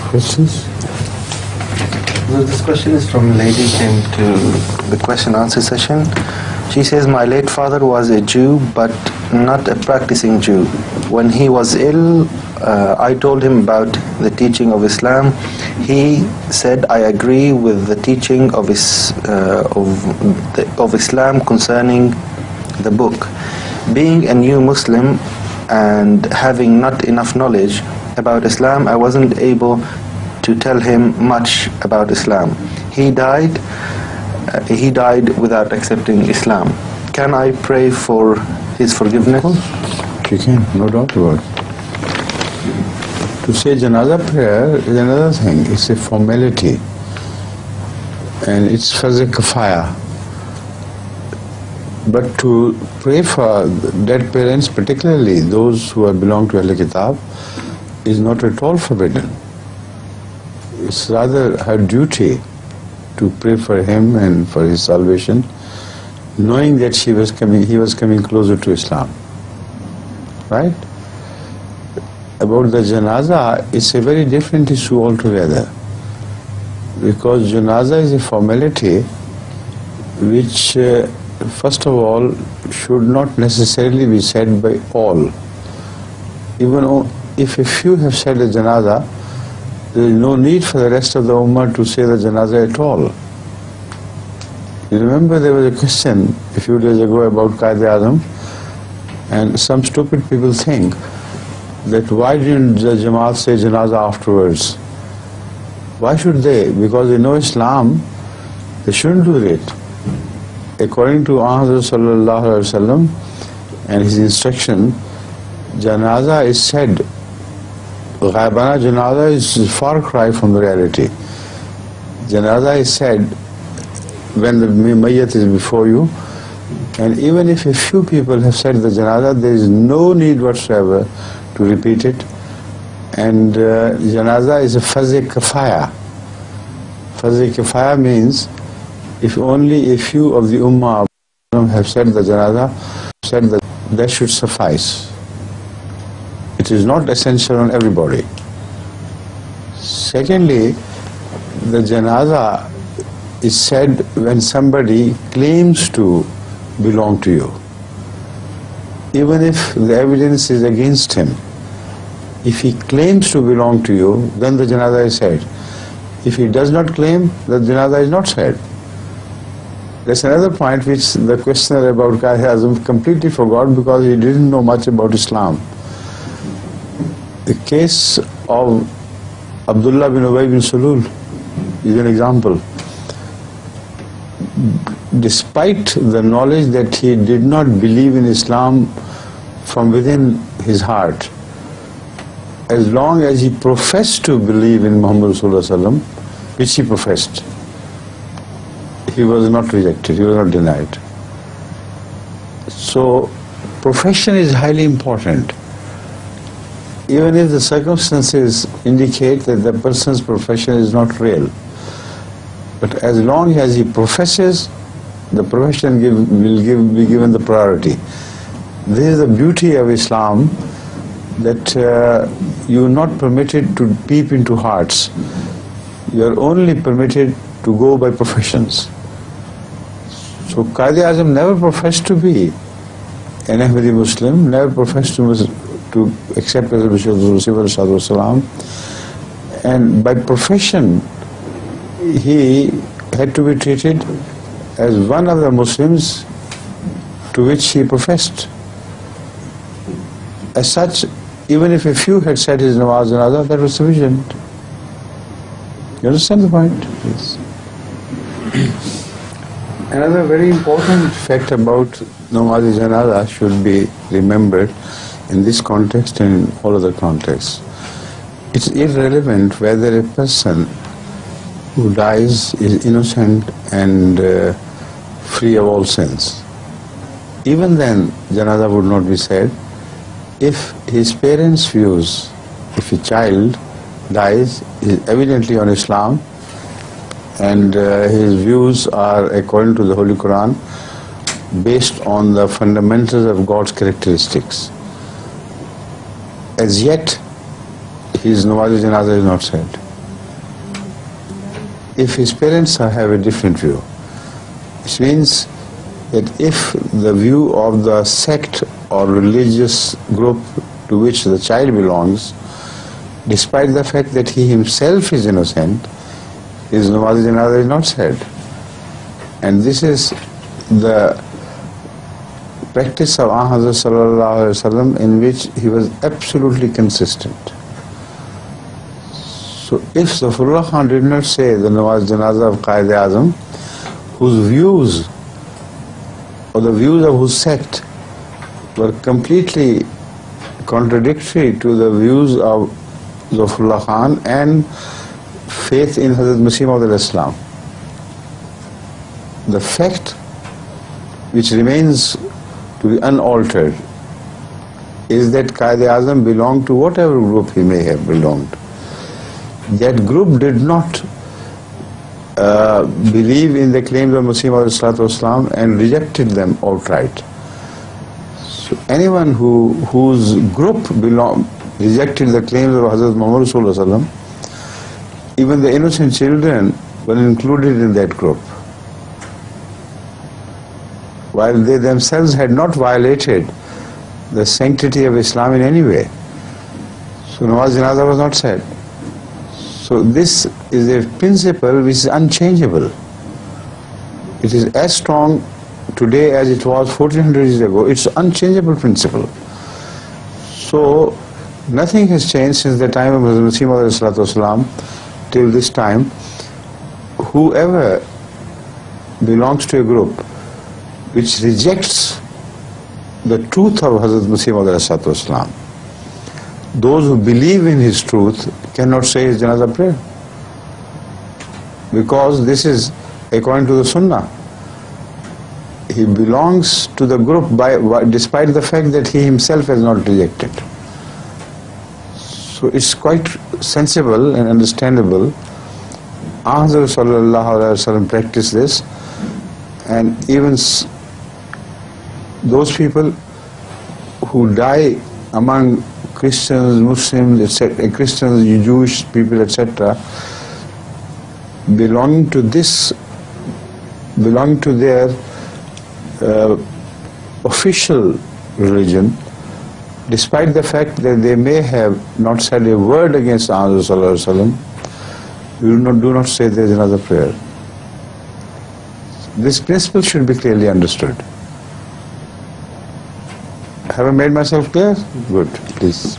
questions? Well, this question is from a lady who came to the question answer session. She says, my late father was a Jew but not a practicing Jew. When he was ill, I told him about the teaching of Islam. He said, I agree with the teaching of Islam concerning the book. Being a new Muslim and having not enough knowledge about Islam, I wasn't able to tell him much about Islam. He died without accepting Islam. Can I pray for his forgiveness? You can, no doubt about it. To say janaza prayer is another thing. It's a formality, and it's fazl kafaya. But to pray for dead parents, particularly those who belong to Ahl Kitab, is not at all forbidden. It's rather her duty to pray for him and for his salvation, knowing that he was coming closer to Islam. Right? About the janaza, it's a very different issue altogether, because janaza is a formality which, first of all, should not necessarily be said by all. Even if a few have said the janaza, there is no need for the rest of the ummah to say the janaza at all. You remember there was a question a few days ago about Qadi, and some stupid people think that why didn't the Jamaat say janaza afterwards? Why should they? Because they know Islam, they shouldn't do it. According to sallallahu alaihi wasallam and his instruction, janaza is said. Ghaibana janaza is a far cry from the reality. Janaza is said when the mayyat is before you, and even if a few people have said the janaza, there is no need whatsoever to repeat it. And janaza is a fazl kafaya. Fazl kafaya means if only a few of the ummah have said the janaza, that should suffice. It is not essential on everybody. Secondly, the janaza is said when somebody claims to belong to you. Even if the evidence is against him, if he claims to belong to you, then the janaza is said. If he does not claim, the janaza is not said. That's another point which the questioner about Aazam completely forgot, because he didn't know much about Islam. The case of Abdullah bin Ubay bin Salul is an example. Despite the knowledge that he did not believe in Islam from within his heart, as long as he professed to believe in Muhammad Sallallahu Alaihi Wasallam, which he professed, he was not rejected, he was not denied. So profession is highly important. Even if the circumstances indicate that the person's profession is not real, but as long as he professes, the profession will be given the priority. This is the beauty of Islam, that you are not permitted to peep into hearts. You are only permitted to go by professions. So Qadi Aazam never professed to be an Ahmadi Muslim, never professed to accept as a Rasul, and by profession he had to be treated as one of the Muslims to which he professed. As such, even if a few had said his namaz janaza, that was sufficient. You understand the point? Yes. Another very important fact about namaz janaza should be remembered in this context and in all other contexts. It's irrelevant whether a person who dies is innocent and free of all sins. Even then, janaza would not be said if his parents' views, if a child dies, is evidently on Islam and his views are, according to the Holy Quran, based on the fundamentals of God's characteristics. As yet, his namaz janaza is not said. if his parents have a different view, which means that if the view of the sect or religious group to which the child belongs, despite the fact that he himself is innocent, his namaz janazah is not said. And this is the practice of Hazrat sallallahu alaihi wasallam, in which he was absolutely consistent. So if Zafrullah Khan did not say the Janaza of Qayed Aazam, whose views or the views of whose sect were completely contradictory to the views of Zafrullah Khan and faith in Hazrat Masih of Islam, the fact which remains to be unaltered is that Qayed Aazam belonged to whatever group he may have belonged. That group did not believe in the claims of Masih and rejected them outright. So anyone whose group rejected the claims of Hazrat Muhammad, even the innocent children were included in that group, while they themselves had not violated the sanctity of Islam in any way. So namaz janazah was not said. So this is a principle which is unchangeable. It is as strong today as it was 1400 years ago. It's an unchangeable principle. So nothing has changed since the time of Masih till this time. Whoever belongs to a group which rejects the truth of Hazrat Masih, those who believe in his truth cannot say his janazah prayer, because this is according to the Sunnah. He belongs to the group despite the fact that he himself has not rejected. So it's quite sensible and understandable. Hazrat sallallahu alaihi wasallam practiced this, and even those people who die among Christians, Muslims, etc., Christians, Jewish people, etc., belong to their official religion, despite the fact that they may have not said a word against Hazrat sallallahu alaihi wasallam, do not say there is another prayer. This principle should be clearly understood. Have I made myself clear? Good, please.